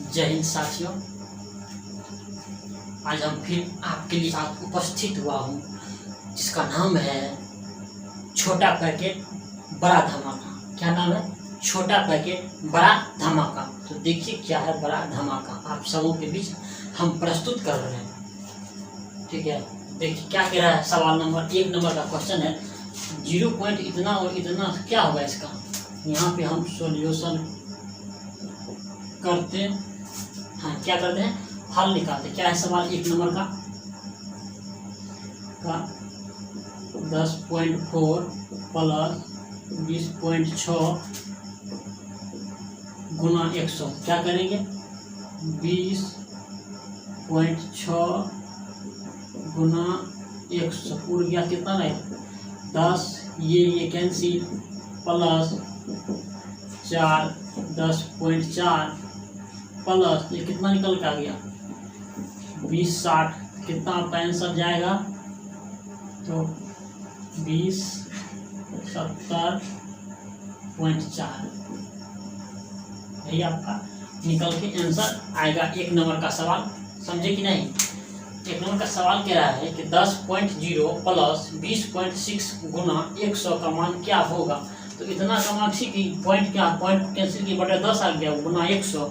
जय हिंद साथियों, आज हम फिर आपके लिए साथ उपस्थित हुआ हूँ जिसका नाम है छोटा पैकेट बड़ा धमाका। क्या नाम है? छोटा पैकेट बड़ा धमाका। तो देखिए क्या है बड़ा धमाका, आप सबों के बीच हम प्रस्तुत कर रहे हैं। ठीक है, देखिए क्या कह रहा है। सवाल नंबर 1 नंबर का क्वेश्चन है 0 पॉइंट इतना और इतना क्या होगा इसका। यहाँ पे हम सॉल्यूशन करते हैं। हाँ, क्या करते हैं? हल निकालते। क्या है सवाल 1 नंबर का 10.4 प्लस 20.6 गुना 100। क्या करेंगे? 20.6 गुना 100 पूरा गया कितना है 10, ये कैंसिल, प्लस 4 10.4 प्लस ये कितना निकल के आ गया 20/60। कितना आपका आंसर जाएगा? तो 2070.4 यही आपका निकल के आंसर आएगा 1 नंबर का सवाल। समझे कि नहीं? 1 नंबर का सवाल कह रहा है कि 10.0 प्लस 20.6 गुना 100 का मान क्या होगा। तो इतना का मान ठीक है, पॉइंट क्या, पॉइंट कैंसिल की बटे 10 आ गया गुना 100।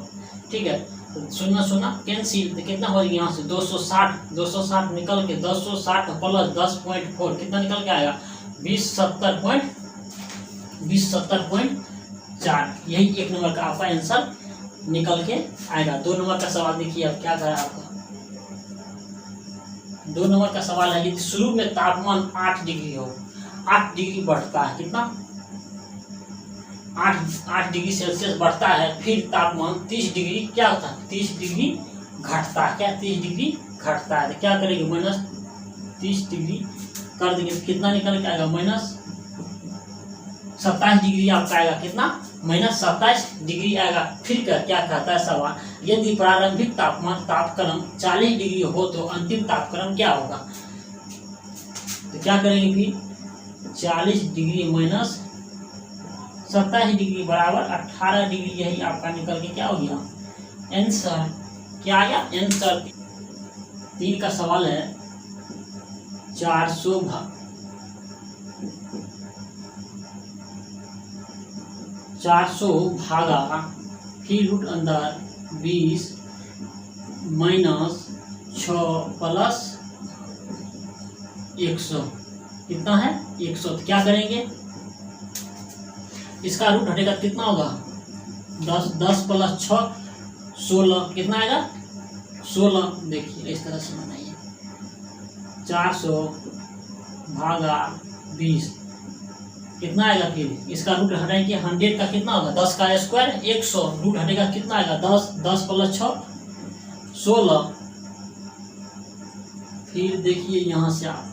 ठीक है, तो 0 कैंसिल, तो कितना हो गया यहाँ से 260 निकल के 260 प्लस 10.4 कितना निकल के आएगा 2070.4। यही 1 नंबर का आपका आंसर निकल के आएगा। 2 नंबर का सवाल देखिए अब क्या करा आपका। 2 नंबर का सवाल है कि शुरू में तापमान 8 डिग्री हो, 8 डिग्री बढ़ता है, कितना 8 डिग्री सेल्सियस बढ़ता है, फिर तापमान 30 डिग्री क्या होता है 30 डिग्री घटता है। क्या 30 डिग्री घटता है, तो क्या करेंगे -30 डिग्री कर देंगे तो कितना निकल के आएगा -27 डिग्री आपका आएगा। कितना? -27 डिग्री आएगा। फिर क्या कहता है सवाल, यदि प्रारंभिक तापक्रम 40 डिग्री हो तो अंतिम तापक्रम क्या होगा। तो क्या करेंगे फिर 40 डिग्री माइनस 27 डिग्री बराबर 18 डिग्री, यही आपका निकल के क्या हो गया आंसर। क्या आया आंसर? 3 का सवाल है 400 भागा फिर रूट अंदर 20 माइनस 6 प्लस 100 कितना है 100। तो क्या करेंगे, इसका रूट हटेगा कितना होगा 10 प्लस 6 16 कितना आएगा 16। देखिए इस तरह से बनाइए 400 भागा 20 कितना आएगा। फिर इसका रूट हटाएंगे 100 का कितना होगा 10 का स्क्वायर 100, रूट हटेगा कितना आएगा 10 प्लस 6 16। फिर देखिए यहाँ से आप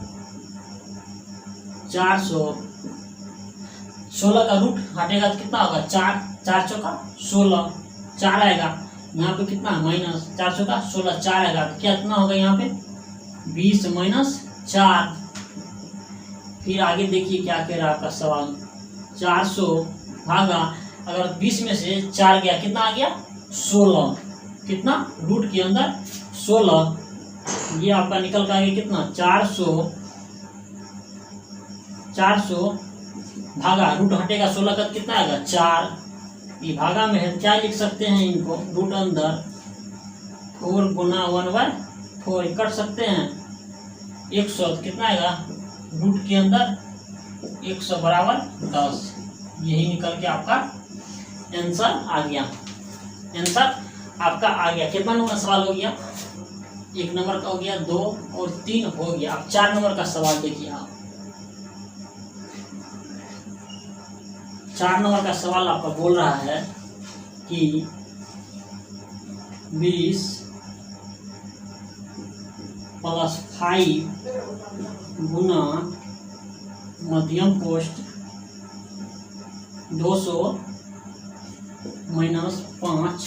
416 का रूट हटेगा तो कितना होगा 4 चौका 16 4 आएगा। यहाँ पे कितना माइनस 4 चौका 16 4 आएगा तो क्या कितना होगा यहाँ पे 20 माइनस 4। फिर आगे देखिए क्या कह रहा है आपका सवाल 400 भागा अगर 20 में से 4 गया कितना आ गया 16, कितना रूट के अंदर 16, ये आपका निकल का आएगा कितना 400 भागा रूट हटेगा 16 का कितना आएगा 4। ये भागा में है क्या लिख सकते हैं इनको, रूट अंदर 4 गुना 1/4 कट सकते हैं 100 कितना आएगा रूट के अंदर 100 बराबर 10। यही निकल के आपका आंसर आ गया। आंसर आपका आ गया। कितना नंबर सवाल हो गया 1 नंबर का हो गया, 2 और 3 हो गया। अब 4 नंबर का सवाल देखिए आप। 4 नंबर का सवाल आपका बोल रहा है कि 20 प्लस 5 गुना मध्यम कोष्ठ 200 माइनस 5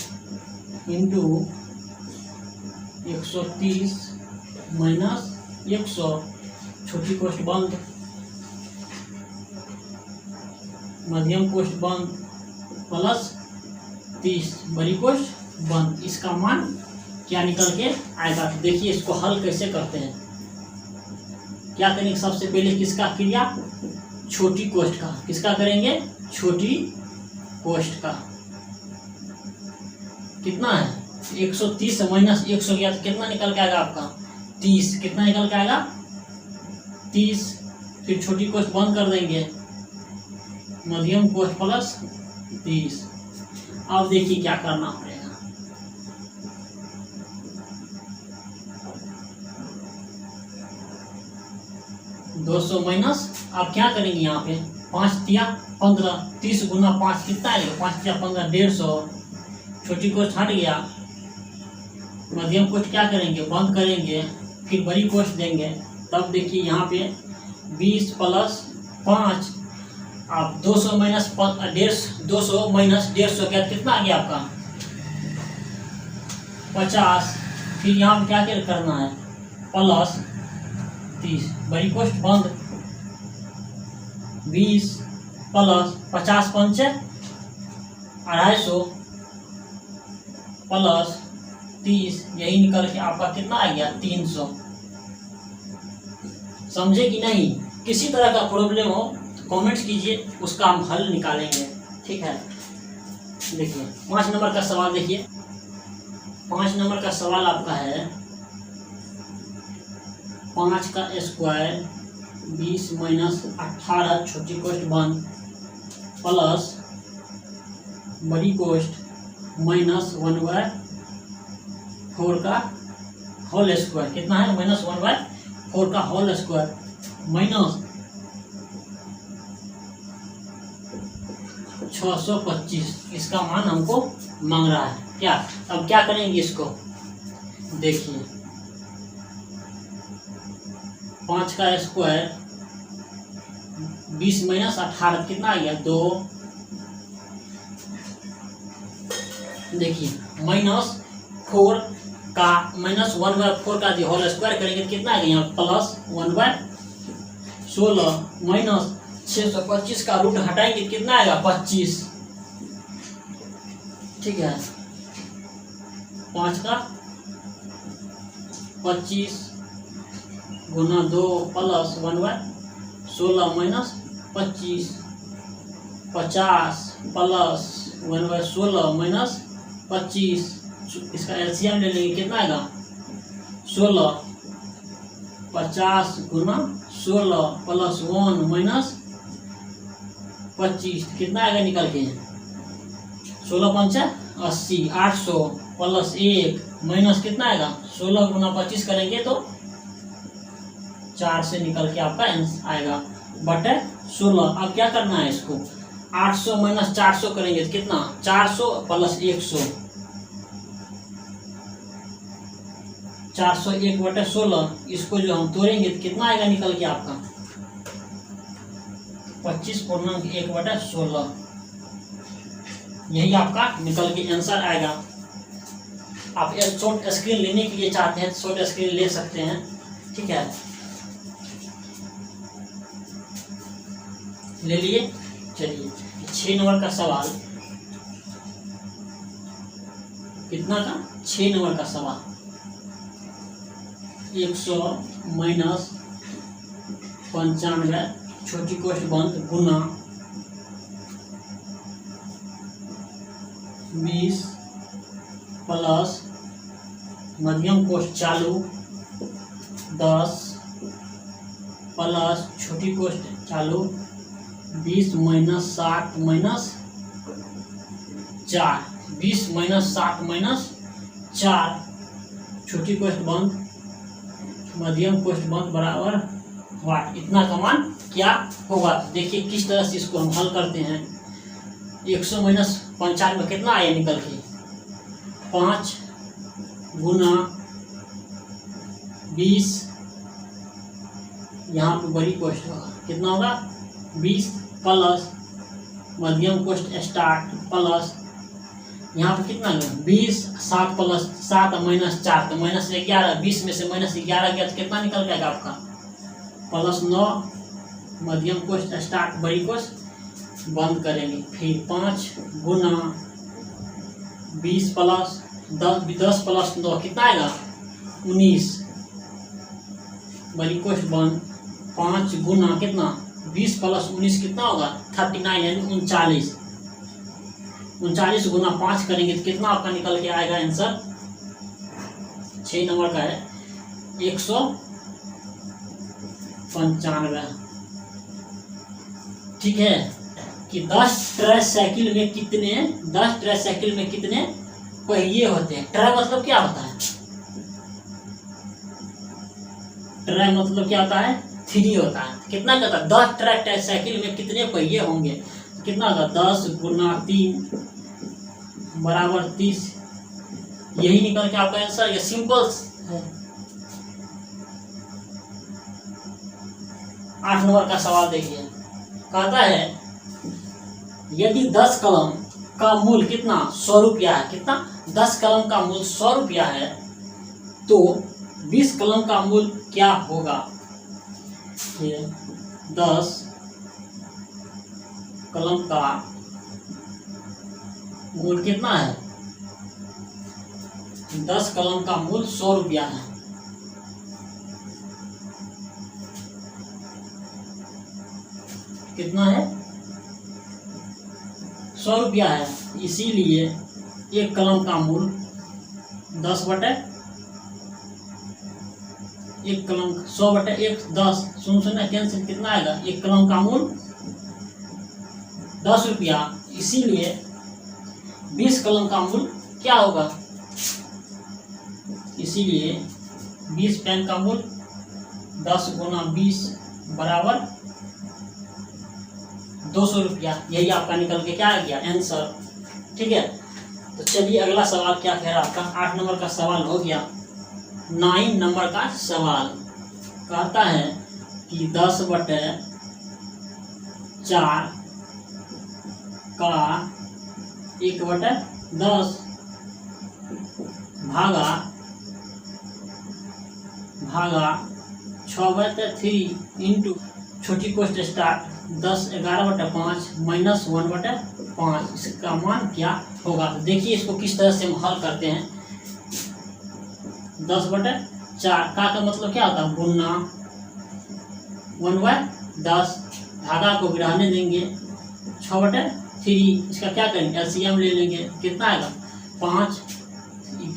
इंटू 130 माइनस 100 छोटी कोष्ठ बंद, मध्यम कोष्ठ बंद प्लस 30 बड़ी कोष्ठ बंद। इसका मान क्या निकल के आएगा? तो देखिए इसको हल कैसे करते हैं। क्या करेंगे? सबसे पहले किसका क्रिया? छोटी कोष्ठ का। किसका करेंगे? छोटी कोष्ठ का। कितना है? 130 माइनस 100 किया तो कितना निकल के आएगा आपका? 30। कितना निकल के आएगा? 30। फिर छोटी कोष्ठ बंद कर देंगे, मध्यम कोष्ठ प्लस 30। अब देखिए क्या करना पड़ेगा। 200 माइनस, आप क्या करेंगे यहाँ पे? 5 तिया 15, 30 गुना 5 कितना आएगा? 5 तिया 15, 150। छोटी कोष्ठ हट गया, मध्यम कोष्ठ क्या करेंगे? बंद करेंगे, फिर बड़ी कोष्ठ देंगे। तब देखिए यहाँ पे 20 प्लस 5, आप 200 माइनस 150, 200 माइनस 150 क्या कितना आ गया आपका? 50। फिर यहाँ पे क्या करना है? प्लस 30, बड़ी कोष्ठ बंद। 20 प्लस 50 पंचे 250 प्लस 30, यही निकल के आपका कितना आ गया? 300। समझे कि नहीं? किसी तरह का प्रॉब्लम हो तो कमेंट्स कीजिए, उसका हम हल निकालेंगे। ठीक है, देखिए 5 नंबर का सवाल देखिए। 5 नंबर का सवाल आपका है 5 का स्क्वायर 20 माइनस 18 छोटी कोष्ठ बंद प्लस बड़ी कोष्ठ माइनस 1/4 का होल स्क्वायर। कितना है? माइनस 1/4 का होल स्क्वायर माइनस 625। इसका मान हमको मांग रहा है। क्या? अब क्या करेंगे इसको? देखिए 5 का स्क्वायर 20 माइनस 18 कितना आ गया? 2। देखिए माइनस 4 का माइनस 1/4 का होल स्क्वायर करेंगे कितना आ गया? यहाँ प्लस 1/16 माइनस 625 का रूट हटाएंगे कितना आएगा? 25। ठीक है, 5 का 25 गुना 2 प्लस 1/16 माइनस 25, 50 प्लस 1/16 माइनस 25। इसका एलसीएम ले लेंगे कितना आएगा? 16। 50 गुना 16 प्लस 1 माइनस 25 कितना आएगा निकल के? 16 पंचा 80, 800 प्लस 1 माइनस कितना आएगा? 16 गुना 25 करेंगे तो 4 से निकल के आपका आंसर आएगा बटे 16। अब क्या करना है इसको? 800 माइनस 400 करेंगे तो कितना? 400 प्लस 100, 401 बटे 16। इसको जो हम तोड़ेंगे तो कितना आएगा निकल के आपका? 25.1 बटे 16। यही आपका निकल के आंसर आएगा। आप एक शॉर्ट स्क्रीन लेने के लिए चाहते हैं तो शॉर्ट स्क्रीन ले सकते हैं। ठीक है, ले लिए। चलिए 6 नंबर का सवाल कितना का? 6 नंबर का सवाल 100 माइनस 95 छोटी कोष्ठ बंद गुना 20 प्लस मध्यम कोष्ठ चालू 10 प्लस छोटी कोष्ठ चालू 20 माइनस 7 माइनस 4, 20 माइनस 7 माइनस 4, छोटी कोष्ठ बंद मध्यम कोष्ठ बंद बराबर वाट। इतना का मान क्या होगा? देखिए किस तरह से इसको हम हल करते हैं। 100 माइनस 95 कितना आया निकल के? 5 गुना 20, यहाँ पे बड़ी कोष्ठ होगा कितना होगा? 20 प्लस मध्यम कोष्ठ स्टार्ट प्लस यहाँ पे कितना गया? 20, 7 प्लस 7 माइनस 4 तो माइनस 11। 20 में से माइनस 11 गया तो कितना निकल जाएगा आपका? प्लस 9 मध्यम कोष्ठ स्टार्ट बड़ी कोष्ठ बंद करेंगे। फिर 5 गुना 20 प्लस 10 प्लस 9 कितना आएगा 19 बड़ी क्वेश्चन 5 गुना कितना 20 प्लस 19 कितना होगा 39 यानी 39 गुना 5 करेंगे तो कितना आपका निकल के आएगा आंसर 6 नंबर का है 195। ठीक है कि 10 ट्राइसाइकिल में कितने पहिए होते हैं। ट्राई मतलब क्या होता है 3 होता है। कितना कहता है 10 ट्राइसाइकिल में कितने पहिए होंगे कितना होगा 10 गुना 3 बराबर 30। यही निकल के आपका आंसर। ये सिंपल है। 8 नंबर का सवाल देखिए कहता है यदि 10 कलम का मूल्य कितना 100 रुपया है। कितना 10 कलम का मूल्य 100 रुपया है तो 20 कलम का मूल्य क्या होगा। 10 कलम का मूल्य कितना है 10 कलम का मूल्य 100 रुपया है। कितना है 100 रुपया है इसीलिए एक कलम का मूल्य 10 बटे 1 कलम 100 बटे 1 10 शून्य कैंसिल कितना आएगा। एक कलम का मूल्य 10 रुपया इसीलिए 20 कलम का मूल्य क्या होगा। इसीलिए 20 पेन का मूल्य 10 गुना 20 बराबर 200 रुपया। यही आपका निकल के क्या आ गया आंसर। ठीक है तो चलिए अगला सवाल क्या कह रहा है आपका 8 नंबर का सवाल हो गया। 9 नंबर का सवाल कहता है कि 10 बटे 4 का 1 बटे 10 भागा 6 बटे 3 इंटू छोटी कोष्ट स्टार्ट 10 11 बटे 5 माइनस 1 बटे 5 इसका मान क्या होगा। तो देखिए इसको किस तरह से हम हल करते हैं। 10 बटे 4 का मतलब क्या होता है गुना 1/10 भागा को गिराने देंगे 6 बटे 3 इसका क्या करेंगे एलसीएम ले लेंगे कितना आएगा 5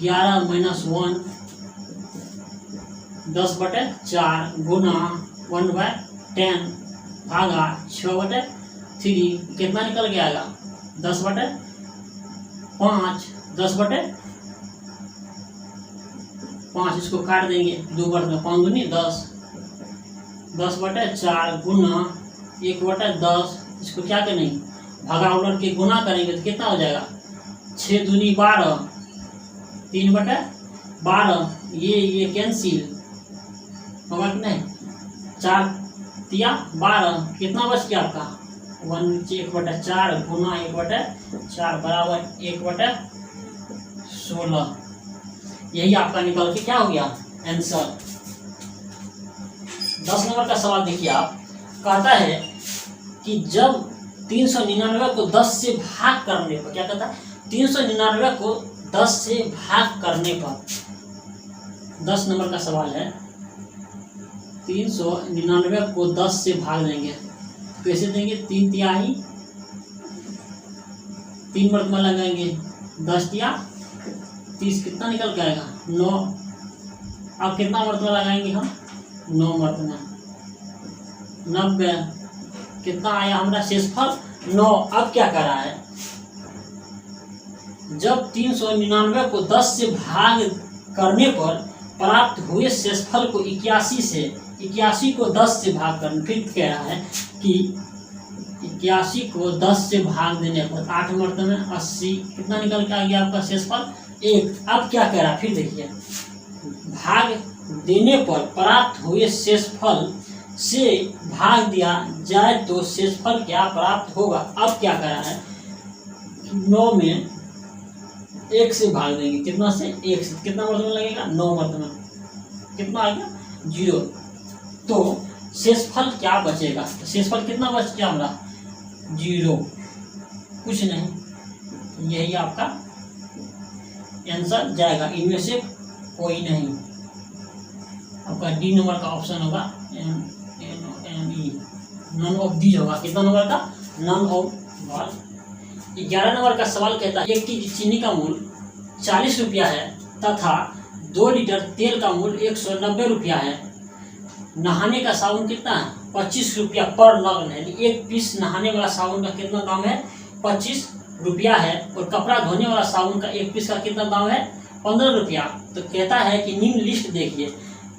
11 माइनस 1 10 बटे 4 गुना 1/10 भागा 6 बटे 3 कितना निकल के आएगा 10 बटे 5 10 बटे 5 इसको काट देंगे 2 वर्ग में 5 दूनी 10 10 बटे 4 गुना 1 बटे 10 इसको क्या करेंगे भागा उलट के गुना करेंगे तो कितना हो जाएगा 6 दूनी 12 3 बटे 12 ये कैंसिल होगा कि नहीं 4 तिया 12 कितना बच गया आपका 1 नीचे 1 बटे 4 गुना 1 बटे 4 बराबर 1 बटे 16। यही आपका निकल के क्या हो गया आंसर। 10 नंबर का सवाल देखिए आप कहता है कि जब 399 को 10 से भाग करने पर क्या कहता है 399 को 10 से भाग करने पर 10 नंबर का सवाल है 399 को 10 से भाग देंगे कैसे देंगे 3 तिहाई 3 मर्तबा लगाएंगे 10 तिया 30 कितना निकल के आएगा 9। अब कितना मर्तबा लगाएंगे हम 9 मर्तबा 90 कितना आया हमारा शेषफल 9। अब क्या कर रहा है जब 399 को 10 से भाग करने पर प्राप्त हुए शेषफल को 81 को 10 से भाग करने फिर कह रहा है कि 81 को 10 से भाग देने पर 8 मर्तबे में 80 कितना निकल के आ गया आपका शेषफल 1। अब क्या कह रहा है फिर देखिए भाग देने पर प्राप्त हुए शेषफल से भाग दिया जाए तो शेषफल क्या प्राप्त होगा। अब क्या कर रहा है 9 में 1 से भाग देंगे कितना से 1 से कितना मर्तबा लगेगा 9 मर्तबा कितना आ गया 0। तो शेषफल क्या बचेगा तो शेषफल कितना बच गया हमारा 0 कुछ नहीं। यही आपका आंसर जाएगा, इनमें से कोई नहीं। आपका डी नंबर का ऑप्शन होगा NNE, नन ऑफ दीज होगा। कितना नंबर का? None of. 11 नंबर का सवाल कहता है 1 केजी चीनी का मूल्य 40 रुपया है तथा 2 लीटर तेल का मूल्य 190 रुपया है। नहाने का साबुन कितना है? 25 रुपया पर नग है। एक पीस नहाने वाला साबुन का कितना दाम है? 25 रुपया है। और कपड़ा धोने वाला साबुन का एक पीस का कितना दाम है? 15 रुपया। तो कहता है कि निम्न लिस्ट देखिए,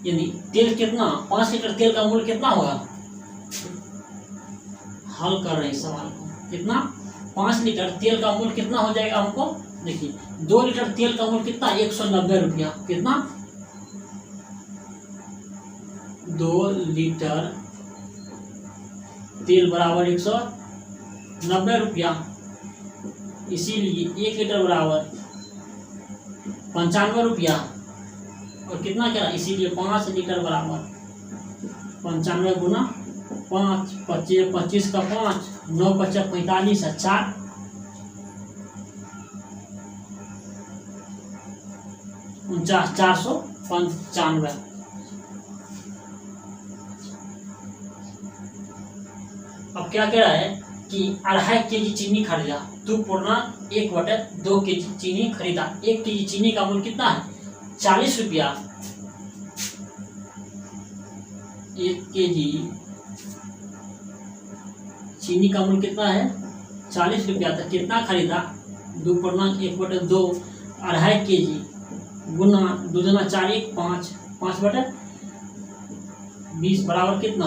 यानी तेल कितना, 5 लीटर तेल का मूल्य कितना होगा? हल कर रहे हैं सवाल को। कितना? 5 लीटर तेल का मूल्य कितना हो जाएगा हमको? देखिए 2 लीटर तेल का मूल्य कितना? 190 रुपया। कितना? 2 लीटर तेल बराबर 190 रुपया, इसीलिए 1 लीटर बराबर 95 रुपया। और कितना कह रहा? इसीलिए 5 लीटर बराबर 95 गुना 5, 25 का 5, 9 × 45 है 4, 495। अब क्या कह रहा है कि 2.5 केजी चीनी खरीदा, 2.1/2 केजी चीनी खरीदा। 1 केजी चीनी का मूल्य कितना है? 40 रुपया। 1 केजी चीनी का मूल्य कितना है? 40 रुपया। तो कितना खरीदा? 2.1/2, 2.5 केजी गुना 2 दूना 4, 1 5, 5/20 बराबर कितना?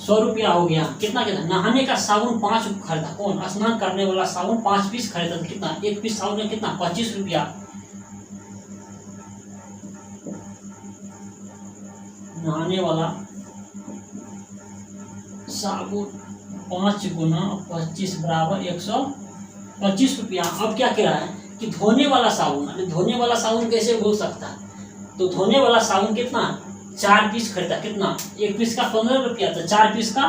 100 रुपया हो गया। कितना कहता? नहाने का साबुन 5 खरीदा। कौन? स्नान करने वाला साबुन 5 पीस खरीदा। तो कितना? 1 पीस साबुन में कितना? 25 रुपया। नहाने वाला साबुन 5 गुना 25 बराबर 125 रुपया। अब क्या कह रहा है कि धोने वाला साबुन, अरे धोने वाला साबुन कैसे बोल सकता है? तो धोने वाला साबुन कितना? 4 पीस खरीदा। कितना? 1 पीस का 15 रुपया। तो 4 पीस का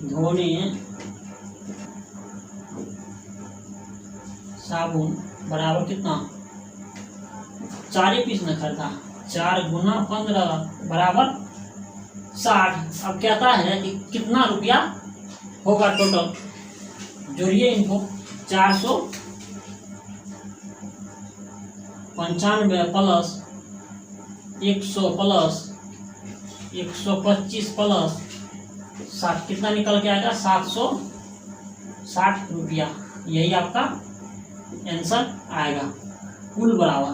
धोने साबुन बराबर कितना? 4 पीस में खरीदा। 4 गुना 15 बराबर 60। अब कहता है कि कितना रुपया होगा टोटल? जोड़िए इनको। 495 प्लस 100 प्लस 125 प्लस 60, कितना निकल के आएगा? 760 रुपया। यही आपका आंसर आएगा। कुल बराबर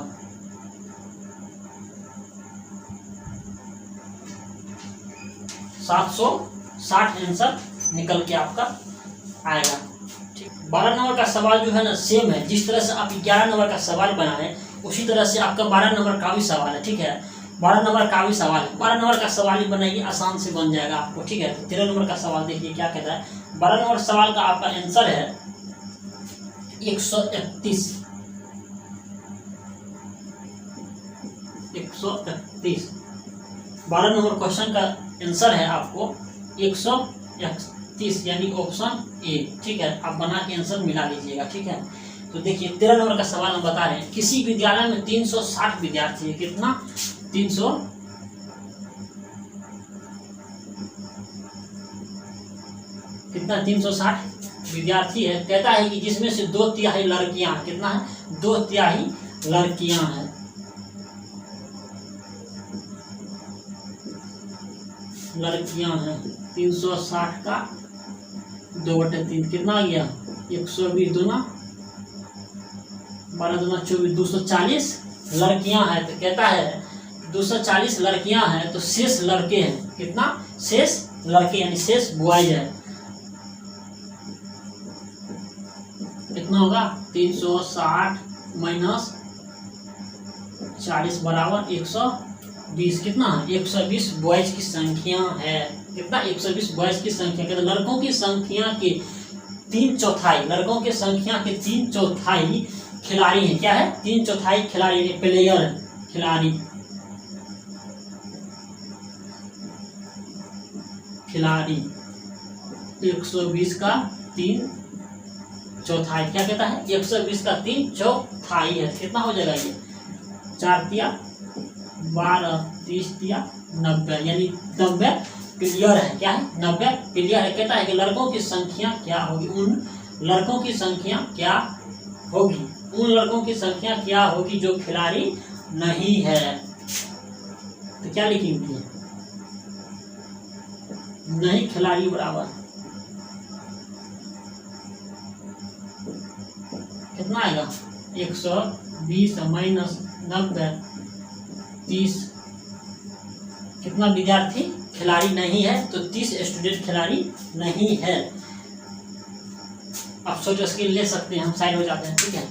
760 आंसर निकल के आपका आएगा। ठीक। 12 नंबर का सवाल जो है ना सेम है। जिस तरह से आप 11 नंबर का सवाल बनाए उसी तरह से आपका 12 नंबर का भी सवाल है। ठीक है, 12 नंबर का भी सवाल है। 12 नंबर का सवाल ही बनाइए, आसान से बन जाएगा आपको। ठीक है, तो 13 नंबर का सवाल देखिए क्या कहता है। 12 नंबर सवाल का आपका आंसर है 131। 131 12 नंबर क्वेश्चन का आंसर है आपको 131, यानी ऑप्शन ए। ठीक है, आप बना के आंसर मिला लीजिएगा। ठीक है, तो देखिए 13 नंबर का सवाल हम बता रहे हैं। किसी विद्यालय में 360 विद्यार्थी है। कितना? 300 कितना? 360 विद्यार्थी है। कहता है कि जिसमें से 2/3 लड़कियां हैं। कितना है? 2/3 लड़कियां हैं। लड़कियां हैं 360 का 2/3 कितना आ गया? 120 दूना 12 दूना 24, 240 लड़कियां हैं। तो कहता है 240 लड़कियां हैं तो शेष लड़के हैं। कितना? शेष लड़के यानी शेष बॉयज है। कितना होगा? 360 माइनस 40 बराबर 120। कितना? 120 बॉयज की संख्या है। कितना? 120 बॉयज की संख्या। कहते लड़कों की संख्या के 3/4, लड़कों की संख्या के 3/4 खिलाड़ी हैं। क्या है? 3/4 खिलाड़ी, प्लेयर, खिलाड़ी, खिलाड़ी 120 का चौथाई। क्या कहता है? 120 का 3 चौथाई है। कितना हो जाएगा ये? 4 तिया 12, 30 तिया 90, यानी 90 क्लियर है। क्या है? 90 क्लियर है। कहता है कि लड़कों की संख्या क्या होगी? उन लड़कों की संख्या क्या होगी? उन लड़कों की संख्या क्या होगी जो खिलाड़ी नहीं है? तो क्या लिखेंगे? नहीं खिलाड़ी बराबर कितना आएगा? 120 माइनस 90 30। कितना विद्यार्थी खिलाड़ी नहीं है? तो 30 स्टूडेंट खिलाड़ी नहीं है। अब सोचो, इसके ले सकते हैं हम, साइड हो जाते हैं। ठीक है।